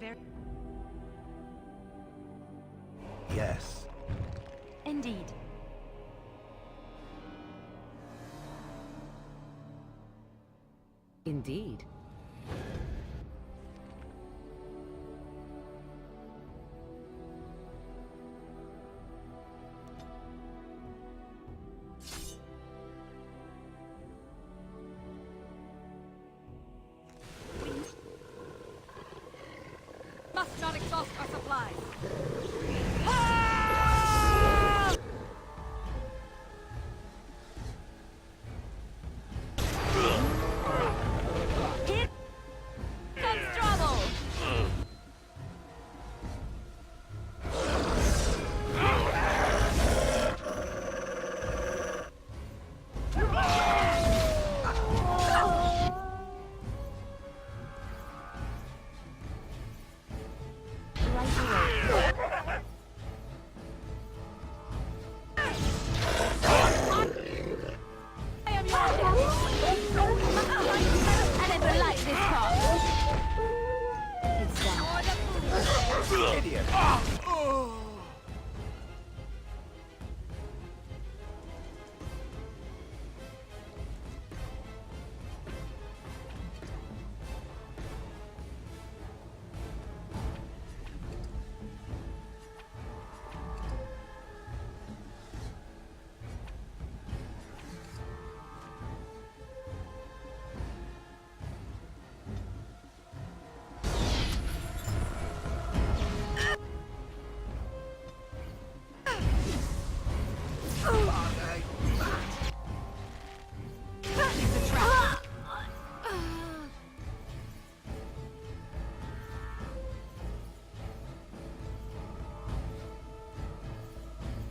very... Yes. Indeed. Indeed. Must not exhaust our supplies. Here comes trouble. I am your and it will light this path. It's done. Idiot.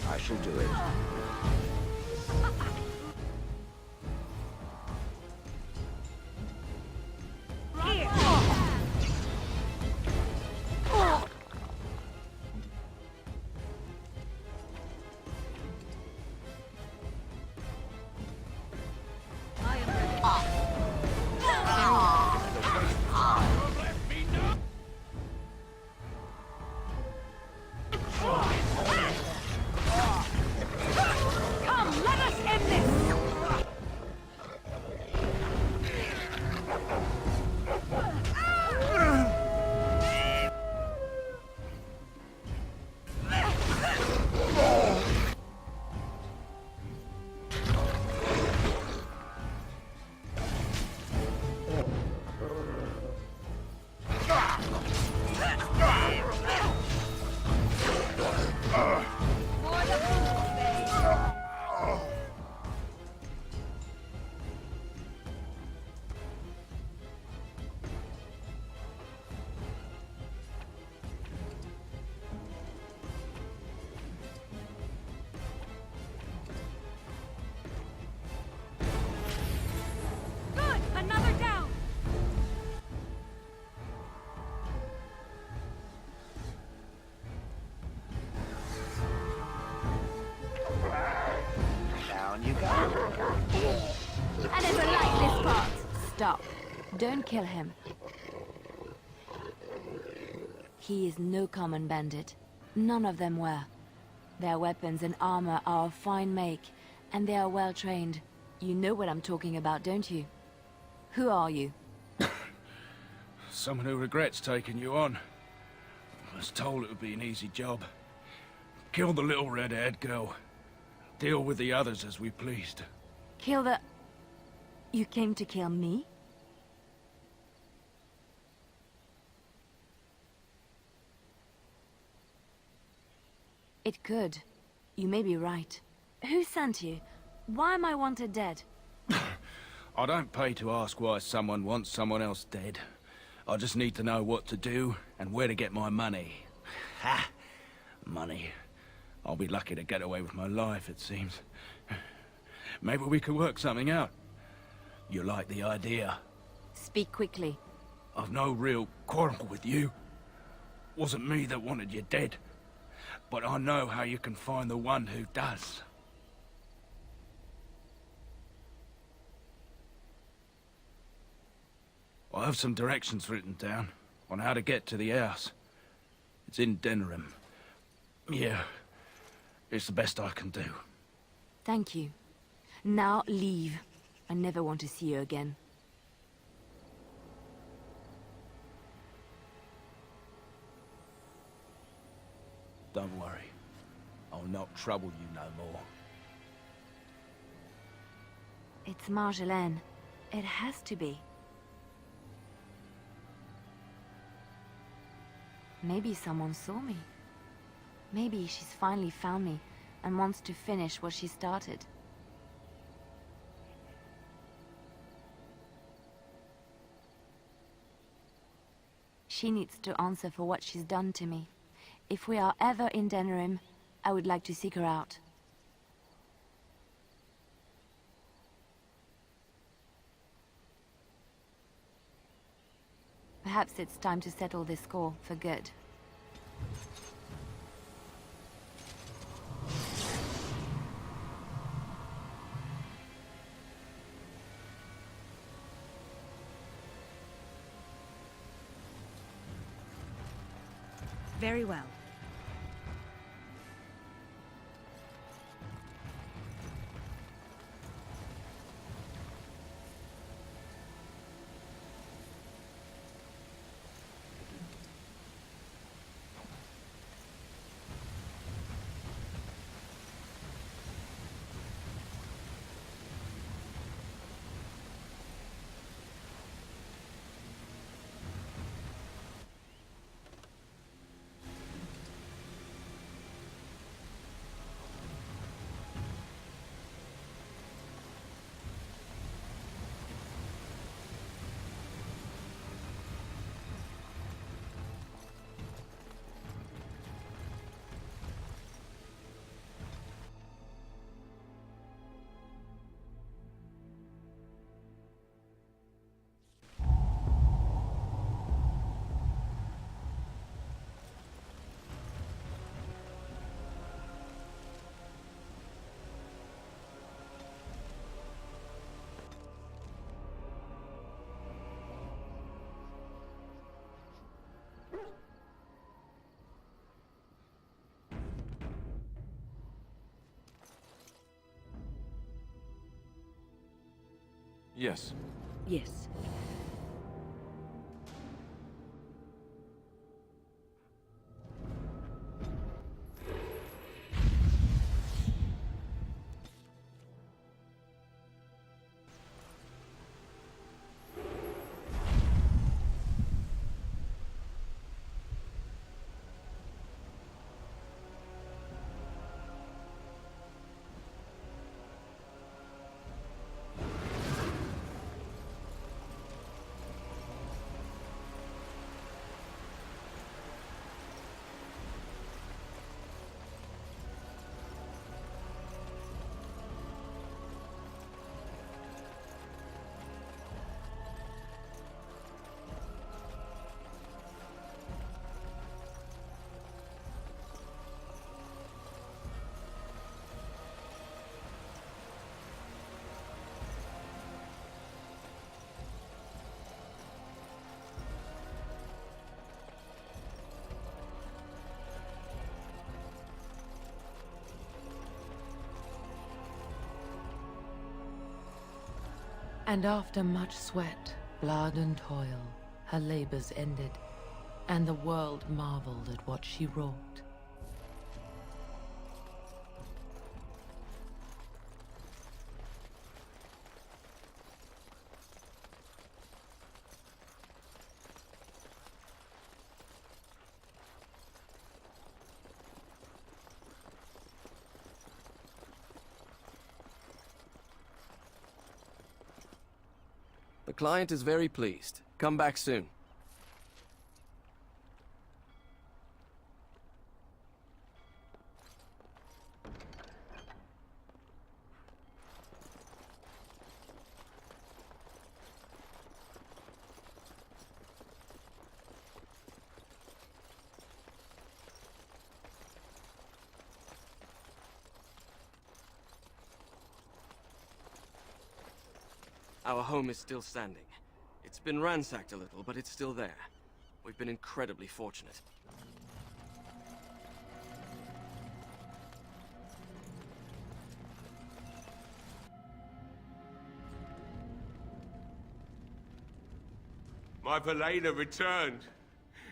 I shall do it. I am ready. Come, let us end this! For the fool's sake. Good! Another down! Down you go. And it will light this path. Stop. Don't kill him. He is no common bandit. None of them were. Their weapons and armor are of fine make, and they are well trained. You know what I'm talking about, don't you? Who are you? Someone who regrets taking you on. I was told it would be an easy job. Kill the little red-haired girl. Deal with the others as we pleased. Kill the... You came to kill me? It could. You may be right. Who sent you? Why am I wanted dead? I don't pay to ask why someone wants someone else dead. I just need to know what to do and where to get my money. Ha! Money. I'll be lucky to get away with my life, it seems. Maybe we could work something out. You like the idea? Speak quickly. I've no real quarrel with you. Wasn't me that wanted you dead. But I know how you can find the one who does. I have some directions written down. on how to get to the house. It's in Denerim. Yeah, it's the best I can do. Thank you. Now leave. I never want to see you again. Don't worry. I'll not trouble you no more. It's Marjolaine. It has to be. Maybe someone saw me. Maybe she's finally found me and wants to finish what she started. She needs to answer for what she's done to me. If we are ever in Denerim, I would like to seek her out. Perhaps it's time to settle this score for good. Very well. Yes. Yes. And after much sweat, blood and toil, her labors ended, and the world marveled at what she wrought. The client is very pleased. Come back soon. Our home is still standing. It's been ransacked a little, but it's still there. We've been incredibly fortunate. My Valena returned.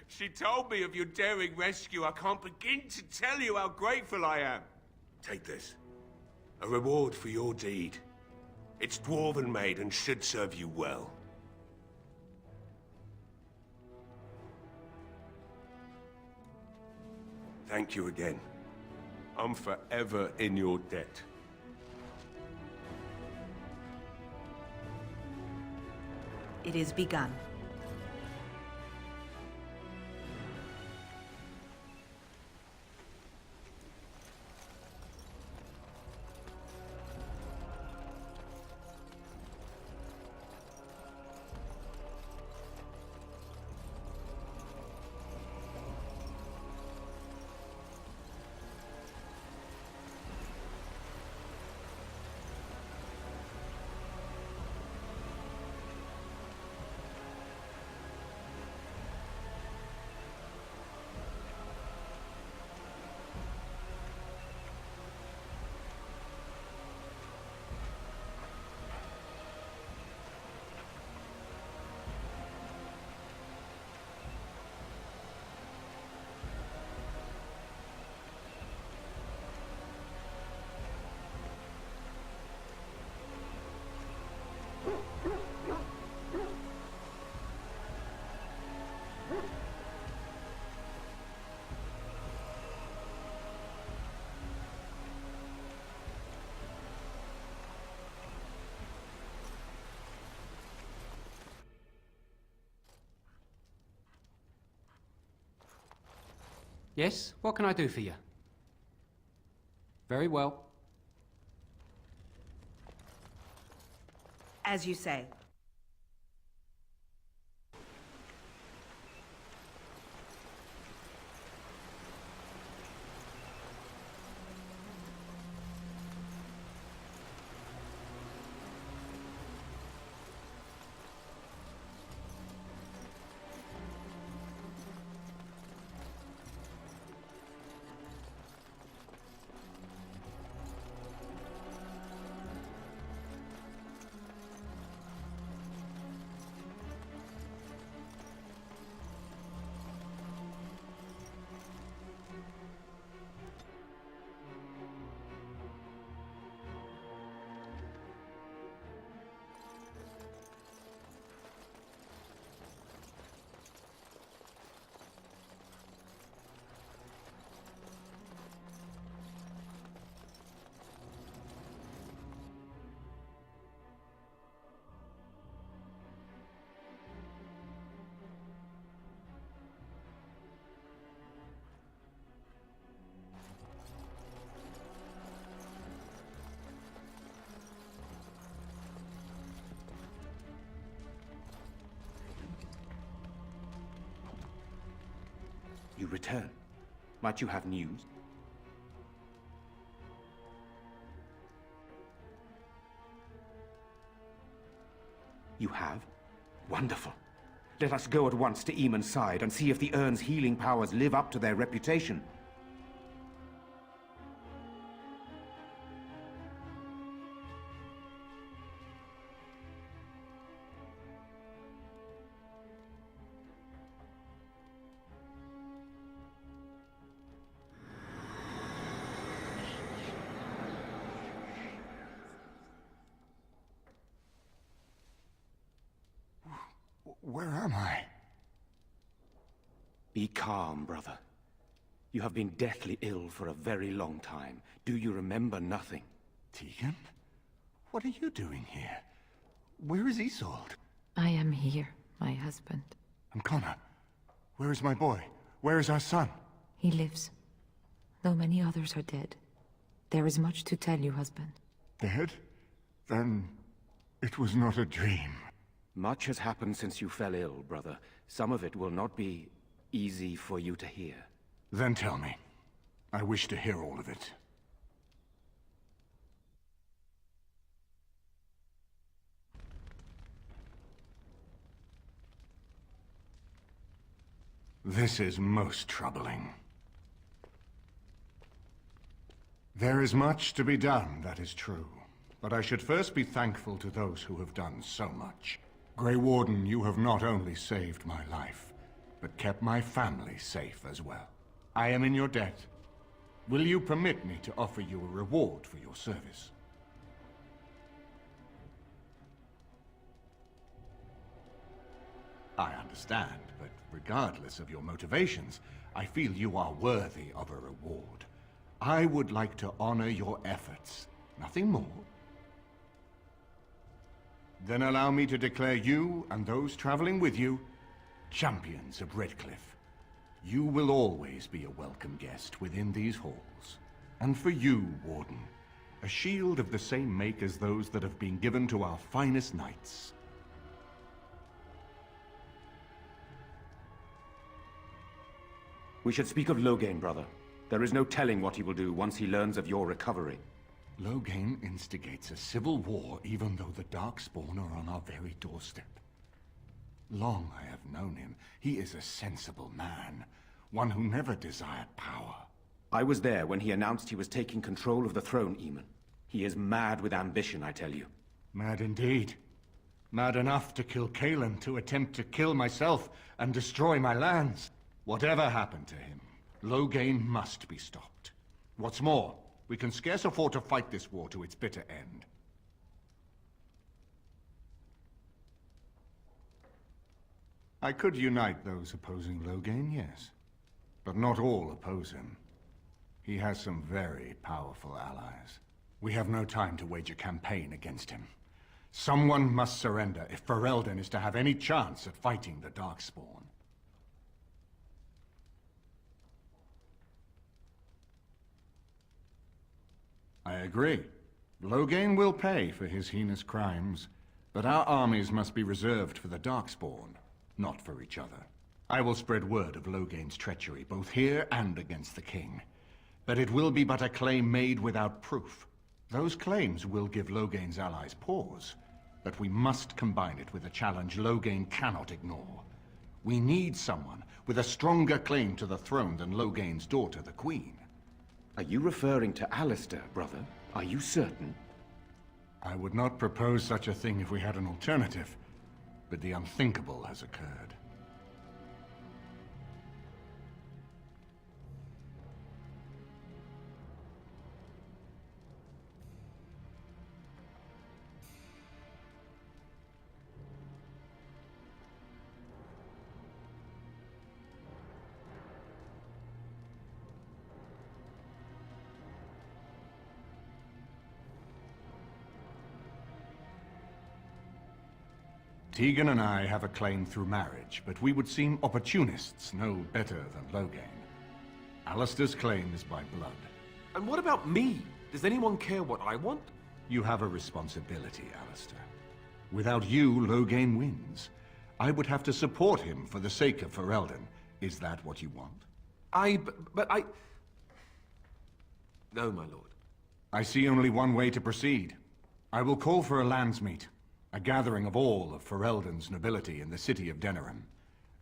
She told me of your daring rescue. I can't begin to tell you how grateful I am. Take this. A reward for your deed. It's dwarven made and should serve you well. Thank you again. I'm forever in your debt. It is begun. Yes, what can I do for you? Very well. As you say. You return. Might you have news? You have? Wonderful. Let us go at once to Eamon's side and see if the Urn's healing powers live up to their reputation. Where am I? Be calm, brother. You have been deathly ill for a very long time. Do you remember nothing? Tegan? What are you doing here? Where is Isolde? I am here, my husband. And Connor? Where is my boy? Where is our son? He lives, though many others are dead. There is much to tell you, husband. Dead? Then it was not a dream. Much has happened since you fell ill, brother. Some of it will not be easy for you to hear. Then tell me. I wish to hear all of it. This is most troubling. There is much to be done, that is true. But I should first be thankful to those who have done so much. Grey Warden, you have not only saved my life, but kept my family safe as well. I am in your debt. Will you permit me to offer you a reward for your service? I understand, but regardless of your motivations, I feel you are worthy of a reward. I would like to honor your efforts, nothing more. Then allow me to declare you and those traveling with you champions of Redcliffe. You will always be a welcome guest within these halls. And for you, Warden, a shield of the same make as those that have been given to our finest knights. We should speak of Loghain, brother. There is no telling what he will do once he learns of your recovery. Loghain instigates a civil war even though the Darkspawn are on our very doorstep. Long I have known him. He is a sensible man, one who never desired power. I was there when he announced he was taking control of the throne, Eamon. He is mad with ambition, I tell you. Mad indeed. Mad enough to kill Cailan, to attempt to kill myself and destroy my lands. Whatever happened to him, Loghain must be stopped. What's more, we can scarce afford to fight this war to its bitter end. I could unite those opposing Loghain, yes. But not all oppose him. He has some very powerful allies. We have no time to wage a campaign against him. Someone must surrender if Ferelden is to have any chance at fighting the Darkspawn. I agree. Loghain will pay for his heinous crimes, but our armies must be reserved for the Darkspawn, not for each other. I will spread word of Loghain's treachery, both here and against the king. But it will be but a claim made without proof. Those claims will give Loghain's allies pause, but we must combine it with a challenge Loghain cannot ignore. We need someone with a stronger claim to the throne than Loghain's daughter, the Queen. Are you referring to Alistair, brother? Are you certain? I would not propose such a thing if we had an alternative, but the unthinkable has occurred. Tegan and I have a claim through marriage, but we would seem opportunists no better than Loghain. Alistair's claim is by blood. And what about me? Does anyone care what I want? You have a responsibility, Alistair. Without you, Loghain wins. I would have to support him for the sake of Ferelden. Is that what you want? But I... No, my lord. I see only one way to proceed. I will call for a landsmeet. A gathering of all of Ferelden's nobility in the city of Denerim.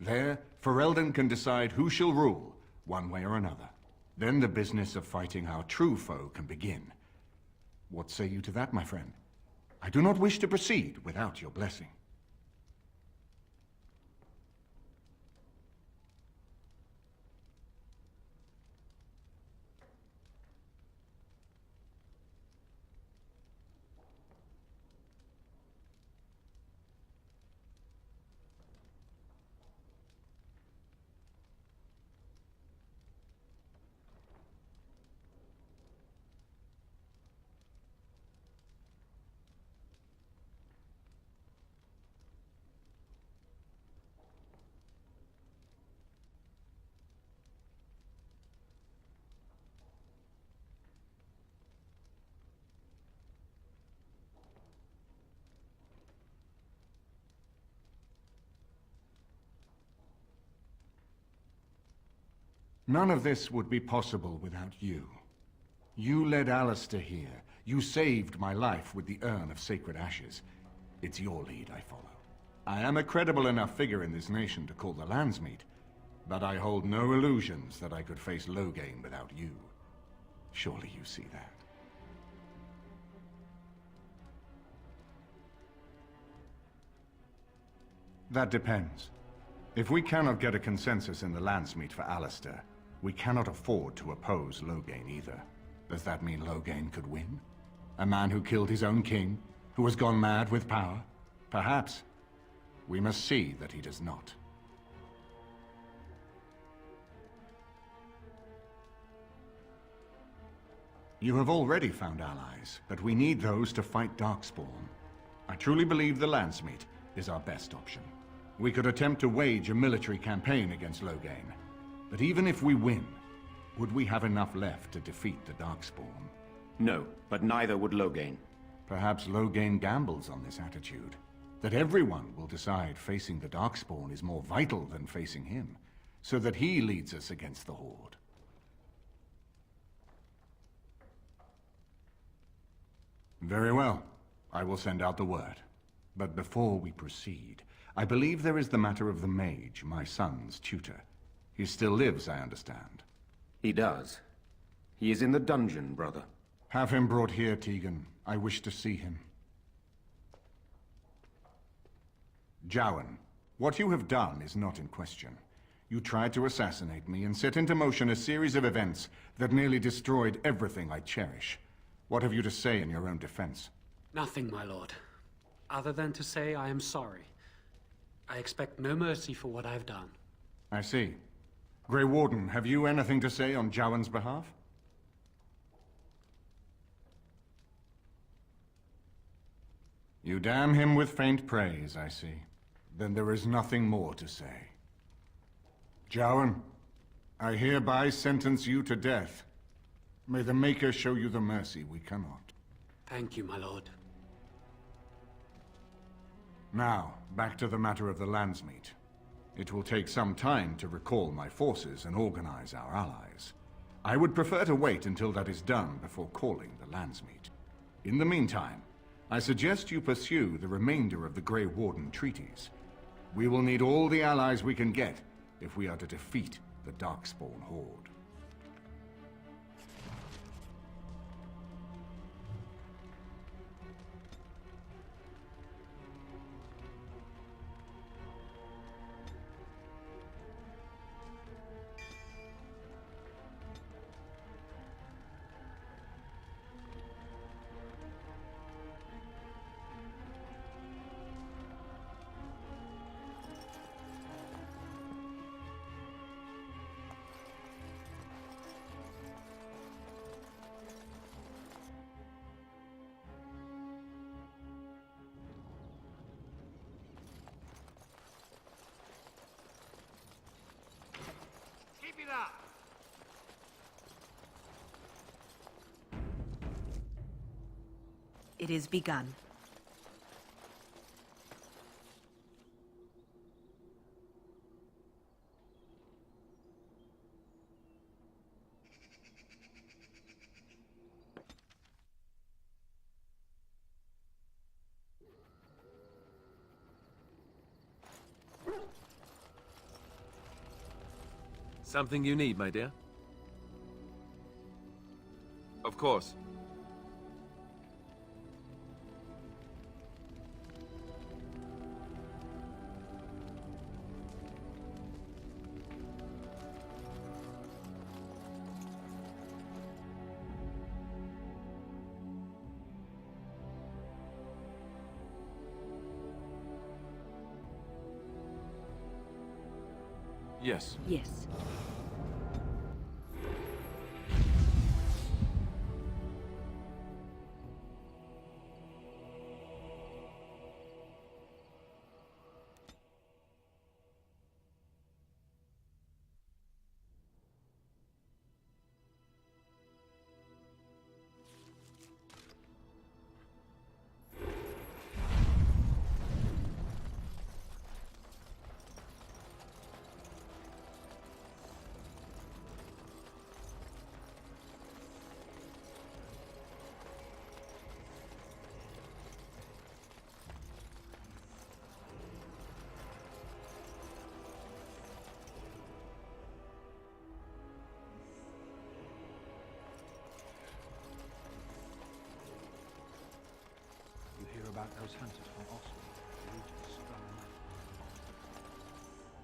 There, Ferelden can decide who shall rule, one way or another. Then the business of fighting our true foe can begin. What say you to that, my friend? I do not wish to proceed without your blessing. None of this would be possible without you. You led Alistair here. You saved my life with the Urn of Sacred Ashes. It's your lead I follow. I am a credible enough figure in this nation to call the landsmeet, But I hold no illusions that I could face Loghain without you. Surely you see that. That depends. If we cannot get a consensus in the Landsmeet for Alistair, we cannot afford to oppose Loghain either. Does that mean Loghain could win? A man who killed his own king, who has gone mad with power? Perhaps. We must see that he does not. You have already found allies, but we need those to fight Darkspawn. I truly believe the Landsmeet is our best option. We could attempt to wage a military campaign against Loghain, but even if we win, would we have enough left to defeat the Darkspawn? No, but neither would Loghain. Perhaps Loghain gambles on this attitude, that everyone will decide facing the Darkspawn is more vital than facing him, so that he leads us against the Horde. Very well. I will send out the word. But before we proceed, I believe there is the matter of the mage, my son's tutor. He still lives, I understand. He does. He is in the dungeon, brother. Have him brought here, Tegan. I wish to see him. Jowan, what you have done is not in question. You tried to assassinate me and set into motion a series of events that nearly destroyed everything I cherish. What have you to say in your own defense? Nothing, my lord. Other than to say I am sorry. I expect no mercy for what I've done. I see. Grey Warden, have you anything to say on Jowan's behalf? You damn him with faint praise, I see. Then there is nothing more to say. Jowan, I hereby sentence you to death. May the Maker show you the mercy we cannot. Thank you, my lord. Now, back to the matter of the Landsmeet. It will take some time to recall my forces and organize our allies. I would prefer to wait until that is done before calling the Landsmeet. In the meantime, I suggest you pursue the remainder of the Grey Warden treaties. We will need all the allies we can get if we are to defeat the Darkspawn Horde. It is begun. Something you need, my dear? Of course. Yes. Yes.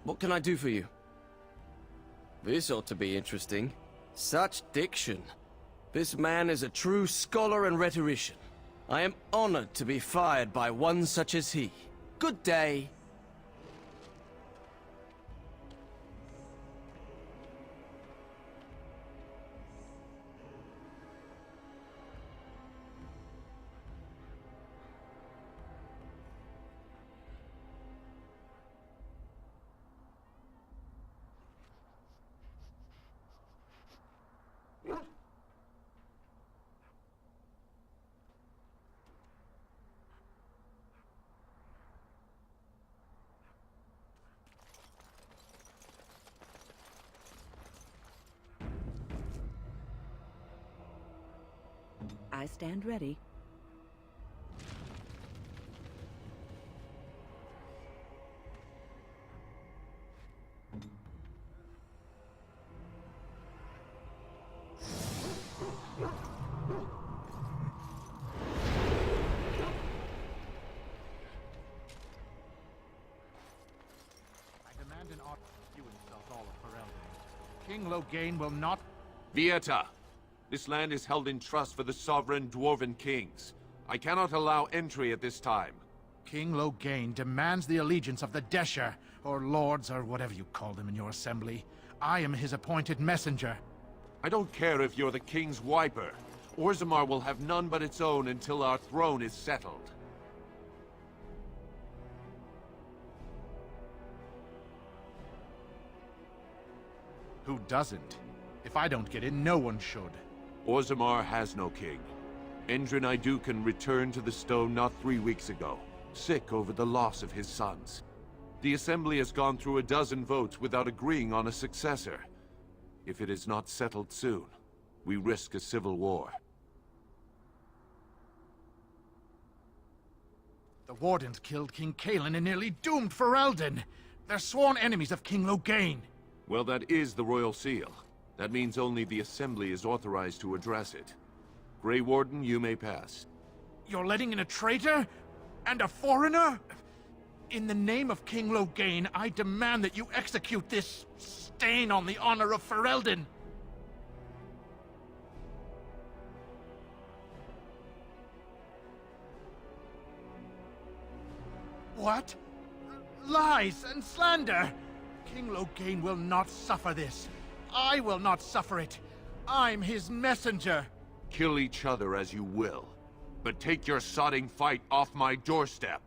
What can I do for you? This ought to be interesting. Such diction. This man is a true scholar and rhetorician. I am honored to be fired by one such as he. Good day. I stand ready. King Loghain will not... Vieta! This land is held in trust for the sovereign Dwarven kings. I cannot allow entry at this time. King Loghain demands the allegiance of the Desher, or lords, or whatever you call them in your assembly. I am his appointed messenger. I don't care if you're the king's wiper. Orzammar will have none but its own until our throne is settled. Who doesn't? If I don't get in, no one should. Orzammar has no king. Endrin Iduken returned to the stone not 3 weeks ago, sick over the loss of his sons. The Assembly has gone through a dozen votes without agreeing on a successor. If it is not settled soon, we risk a civil war. The Wardens killed King Cailan and nearly doomed Ferelden. They're sworn enemies of King Loghain. Well, that is the Royal Seal. That means only the Assembly is authorized to address it. Grey Warden, you may pass. You're letting in a traitor? And a foreigner? In the name of King Loghain, I demand that you execute this stain on the honor of Ferelden. What? Lies and slander! King Loghain will not suffer this. I will not suffer it. I'm his messenger. Kill each other as you will, but take your sodding fight off my doorstep.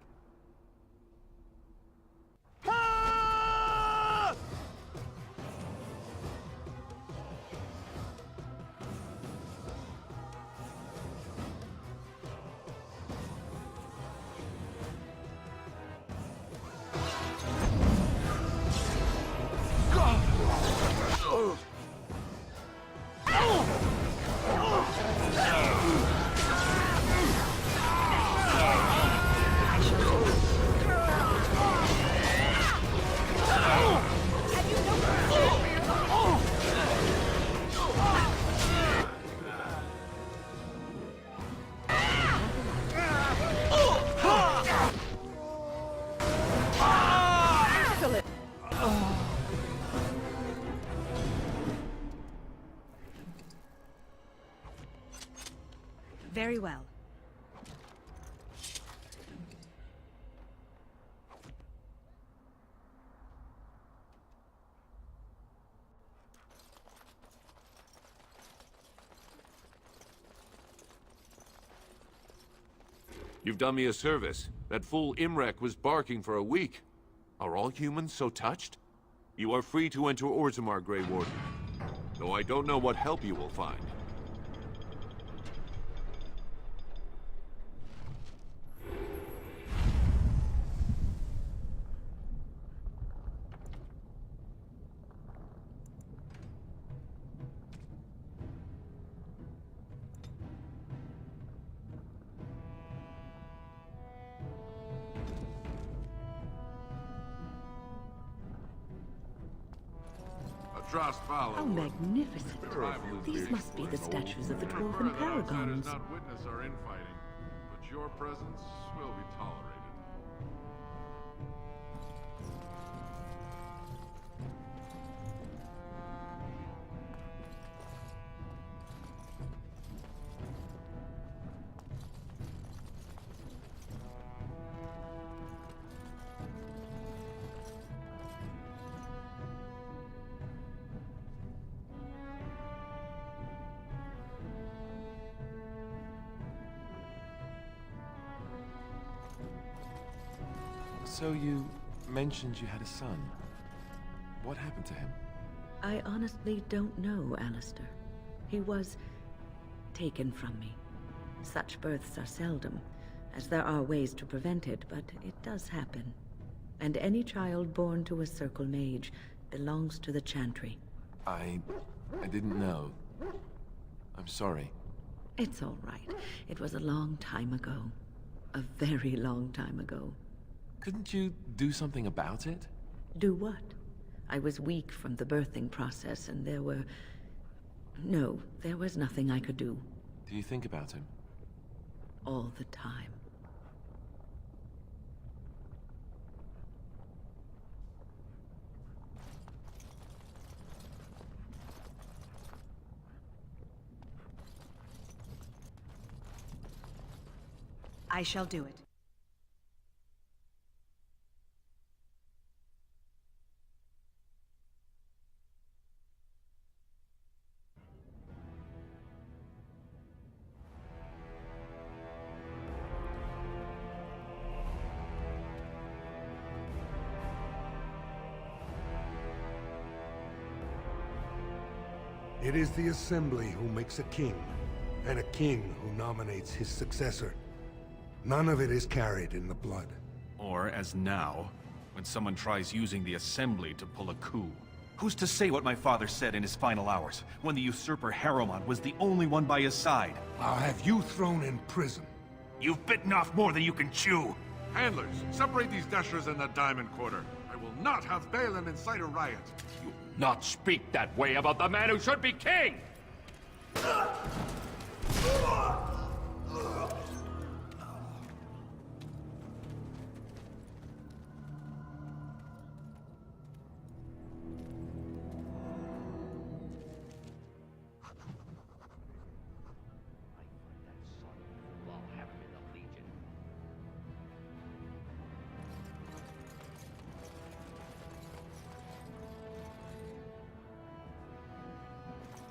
Very well. You've done me a service. That fool Imrek was barking for a week. Are all humans so touched? You are free to enter Orzammar, Grey Warden. Though I don't know what help you will find. How magnificent. These must be the statues of the dwarven paragons. your presence will be tolerated. So you mentioned you had a son. What happened to him? I honestly don't know, Alistair. He was taken from me. Such births are seldom, as there are ways to prevent it, but it does happen. And any child born to a Circle Mage belongs to the Chantry. I didn't know. I'm sorry. It's all right. It was a long time ago. A very long time ago. Couldn't you do something about it? Do what? I was weak from the birthing process, and there were... No, there was nothing I could do. Do you think about him? All the time. I shall do it. It is the Assembly who makes a king, and a king who nominates his successor. None of it is carried in the blood. Or, as now, when someone tries using the Assembly to pull a coup. Who's to say what my father said in his final hours, when the usurper Harrowmont was the only one by his side? I'll have you thrown in prison. You've bitten off more than you can chew! Handlers, separate these dashers in the Diamond Quarter. I will not have Balin incite a riot. You not speak that way about the man who should be king!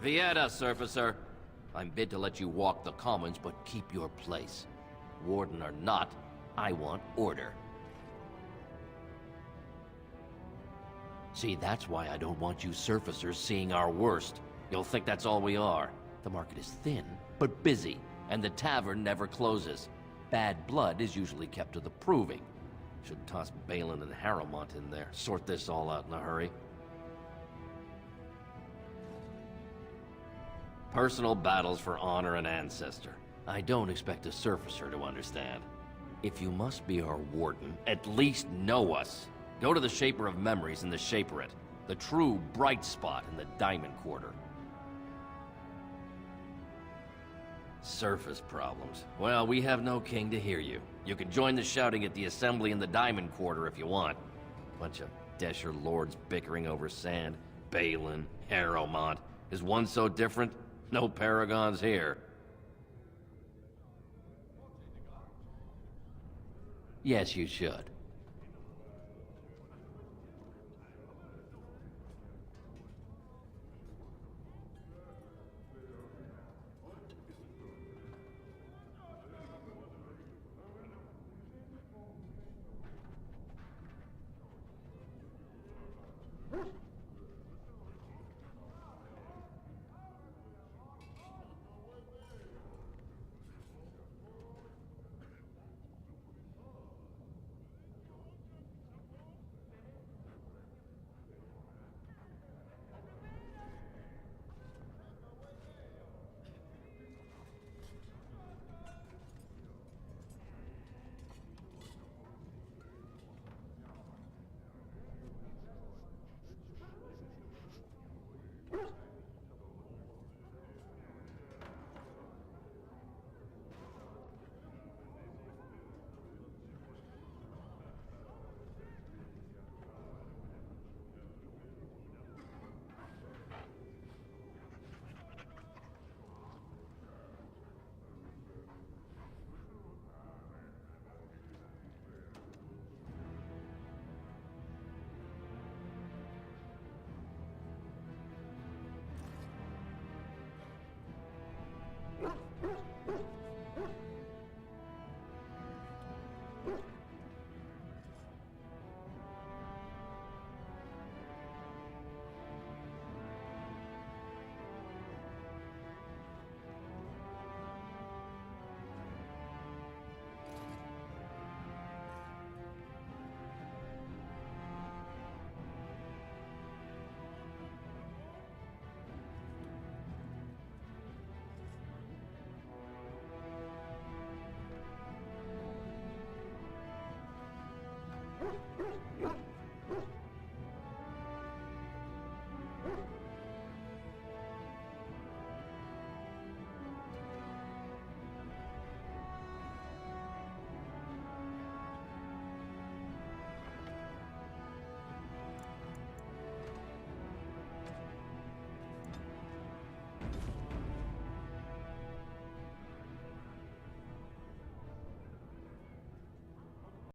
Vieta, Surfacer. I'm bid to let you walk the commons, but keep your place. Warden or not, I want order. See, that's why I don't want you surfacers seeing our worst. You'll think that's all we are. The market is thin, but busy, and the tavern never closes. Bad blood is usually kept to the proving. Should toss Balin and Harrowmont in there, sort this all out in a hurry. Personal battles for honor and ancestor. I don't expect a surfacer to understand. If you must be our warden, at least know us. Go to the Shaper of Memories in the Shaperate, the true bright spot in the Diamond Quarter. Surface problems. Well, we have no king to hear you. You can join the shouting at the Assembly in the Diamond Quarter if you want. Bunch of Desher lords bickering over sand. Balin, Harrowmont. Is one so different? No paragons here. Yes, you should.